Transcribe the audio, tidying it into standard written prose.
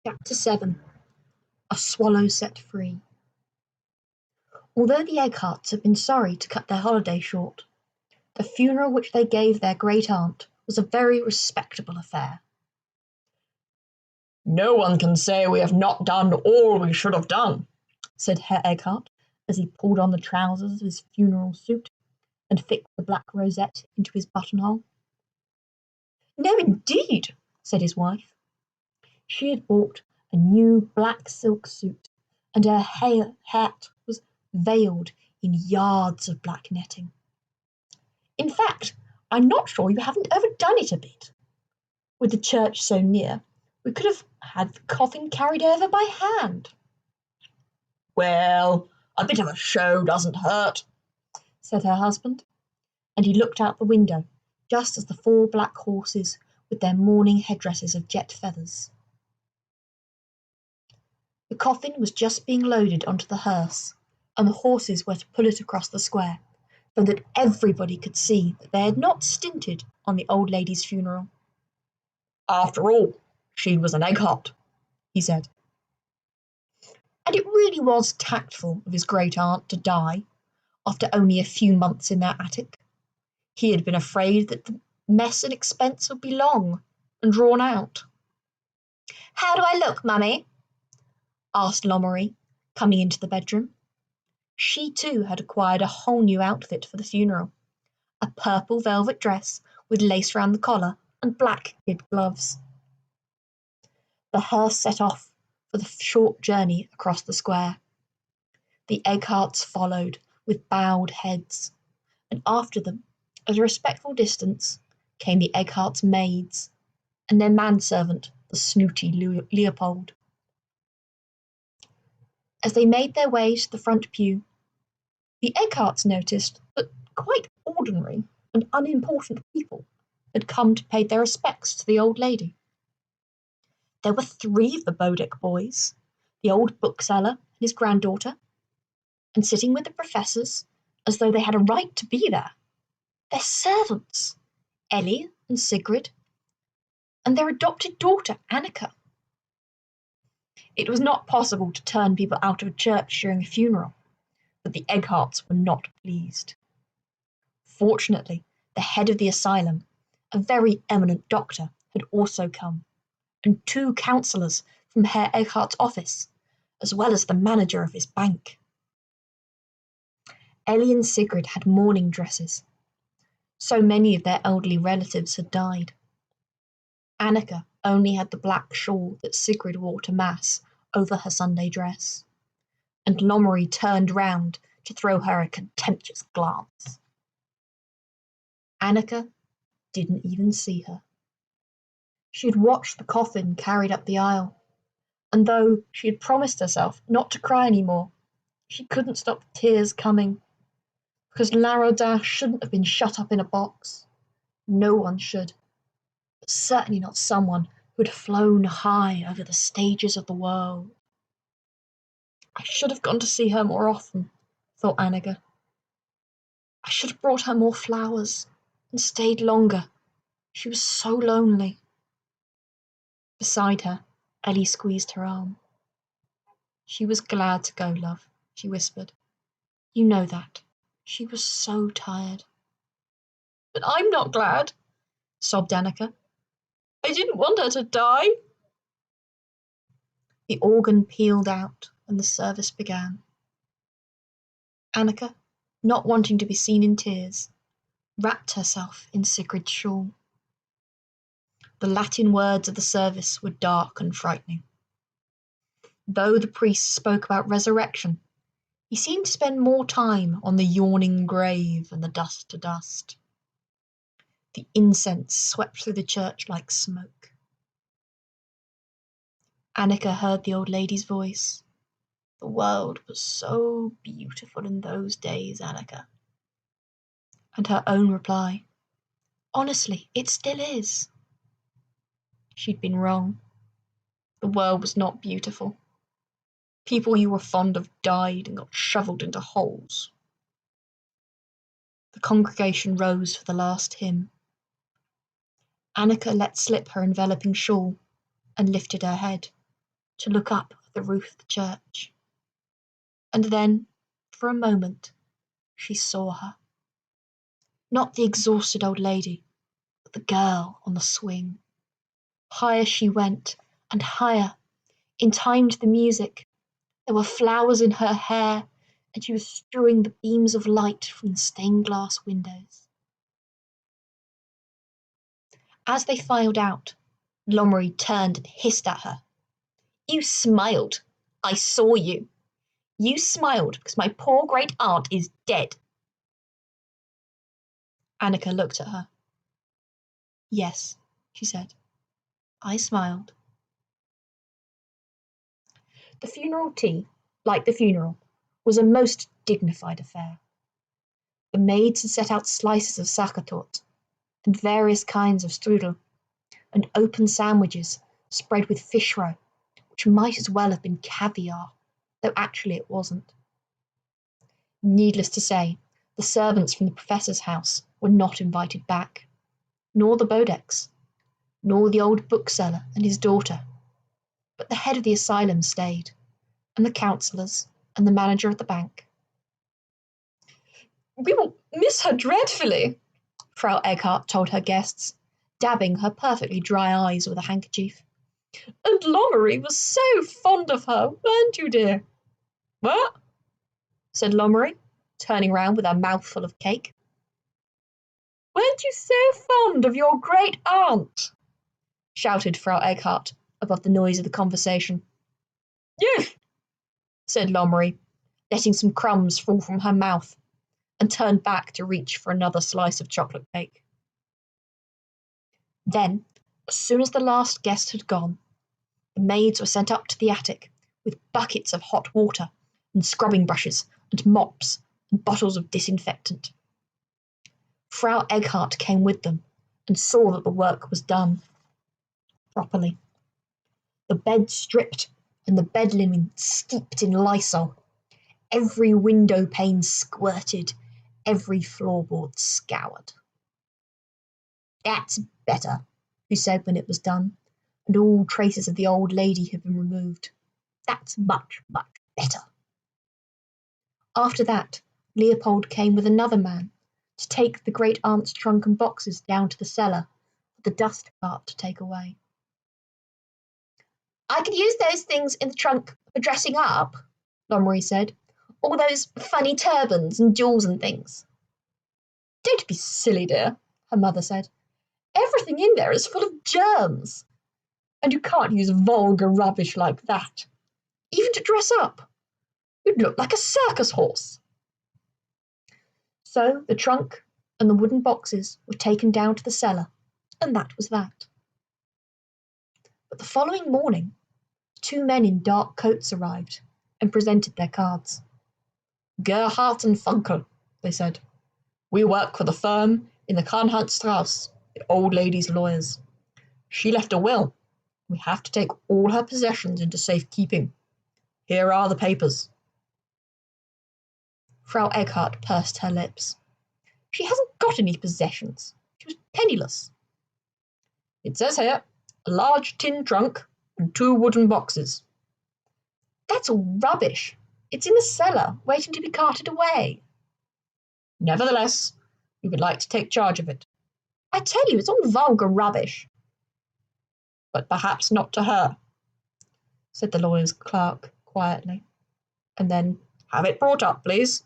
Chapter 7. A Swallow Set Free. Although the Eggharts had been sorry to cut their holiday short, the funeral which they gave their great-aunt was a very respectable affair. "No one can say we have not done all we should have done," said Herr Egghart, as he pulled on the trousers of his funeral suit and fixed the black rosette into his buttonhole. "No, indeed," said his wife. She had bought a new black silk suit, and her hat was veiled in yards of black netting. "In fact, I'm not sure you haven't overdone it a bit. With the church so near, we could have had the coffin carried over by hand." "Well, a bit of a show doesn't hurt," said her husband, and he looked out the window just as the 4 black horses with their mourning headdresses of jet feathers. The coffin was just being loaded onto the hearse, and the horses were to pull it across the square, so that everybody could see that they had not stinted on the old lady's funeral. "After all, she was an Egghart," he said. And it really was tactful of his great-aunt to die after only a few months in their attic. He had been afraid that the mess and expense would be long and drawn out. "How do I look, Mummy?" asked Lomery, coming into the bedroom. She too had acquired a whole new outfit for the funeral, a purple velvet dress with lace round the collar and black kid gloves. The hearse set off for the short journey across the square. The Eggharts followed with bowed heads, and after them, at a respectful distance, came the Eggharts' maids and their manservant, the snooty Leopold. As they made their way to the front pew, the Eggharts noticed that quite ordinary and unimportant people had come to pay their respects to the old lady. There were 3 of the Bodeck boys, the old bookseller and his granddaughter, and sitting with the professors, as though they had a right to be there, their servants, Ellie and Sigrid, and their adopted daughter, Anika. It was not possible to turn people out of a church during a funeral, but the Eggharts were not pleased. Fortunately, the head of the asylum, a very eminent doctor, had also come, and 2 councillors from Herr Egghart's office, as well as the manager of his bank. Ellie and Sigrid had mourning dresses. So many of their elderly relatives had died. Anika only had the black shawl that Sigrid wore to Mass over her Sunday dress, and Lomery turned round to throw her a contemptuous glance. Anika didn't even see her. She had watched the coffin carried up the aisle, and though she had promised herself not to cry any more, she couldn't stop the tears coming, because Larodin shouldn't have been shut up in a box. No one should, but certainly not someone who had flown high over the stages of the world. I should have gone to see her more often, thought Anika. I should have brought her more flowers and stayed longer. She was so lonely. Beside her, Ellie squeezed her arm. "She was glad to go, love," she whispered. "You know that. She was so tired." "But I'm not glad," sobbed Anika. "I didn't want her to die." The organ pealed out and the service began. Anika, not wanting to be seen in tears, wrapped herself in Sigrid's shawl. The Latin words of the service were dark and frightening. Though the priest spoke about resurrection, he seemed to spend more time on the yawning grave and the dust to dust. The incense swept through the church like smoke. Anika heard the old lady's voice. "The world was so beautiful in those days, Anika." And her own reply, "Honestly, it still is." She'd been wrong. The world was not beautiful. People you were fond of died and got shoveled into holes. The congregation rose for the last hymn. Anika let slip her enveloping shawl and lifted her head. to look up at the roof of the church. And then, for a moment, she saw her. Not the exhausted old lady, but the girl on the swing. Higher she went, and higher, in time to the music. There were flowers in her hair, and she was strewing the beams of light from the stained glass windows. As they filed out, Lommery turned and hissed at her. "You smiled. I saw you. You smiled because my poor great aunt is dead." Annika looked at her. "Yes," she said. "I smiled." The funeral tea, like the funeral, was a most dignified affair. The maids had set out slices of sachertorte and various kinds of strudel, and open sandwiches spread with fish roe, which might as well have been caviar, though actually it wasn't. Needless to say, the servants from the professor's house were not invited back, nor the Bodeks, nor the old bookseller and his daughter, but the head of the asylum stayed, and the councillors, and the manager of the bank. "We will miss her dreadfully," Frau Eckhart told her guests, dabbing her perfectly dry eyes with a handkerchief. "And Lommery was so fond of her, weren't you, dear?" "What?" said Lommery, turning round with a mouthful of cake. "Weren't you so fond of your great aunt?" shouted Frau Eckhart above the noise of the conversation. "Yes," said Lommery, letting some crumbs fall from her mouth, and turned back to reach for another slice of chocolate cake. Then, as soon as the last guest had gone, the maids were sent up to the attic with buckets of hot water and scrubbing brushes and mops and bottles of disinfectant. Frau Eckhart came with them and saw that the work was done properly. The bed stripped and the bed linen steeped in Lysol. Every window pane squirted, every floorboard scoured. "That's better," he said when it was done, and all traces of the old lady had been removed. "That's much, much better." After that, Leopold came with another man to take the great aunt's trunk and boxes down to the cellar for the dust cart to take away. "I could use those things in the trunk for dressing up," Lommery said. "All those funny turbans and jewels and things." "Don't be silly, dear," her mother said. "Everything in there is full of germs, and you can't use vulgar rubbish like that, even to dress up. You'd look like a circus horse." So the trunk and the wooden boxes were taken down to the cellar, and that was that. But the following morning, 2 men in dark coats arrived and presented their cards. "Gerhardt and Funkel," they said. "We work for the firm in the Karnhardtstrasse, the old lady's lawyers. She left a will. We have to take all her possessions into safekeeping. Here are the papers." Frau Eckhart pursed her lips. "She hasn't got any possessions. She was penniless." "It says here, a large tin trunk and 2 wooden boxes." "That's all rubbish. It's in the cellar, waiting to be carted away." "Nevertheless, we would like to take charge of it." "I tell you, it's all vulgar rubbish." "But perhaps not to her," said the lawyer's clerk quietly. And then, "Have it brought up, please."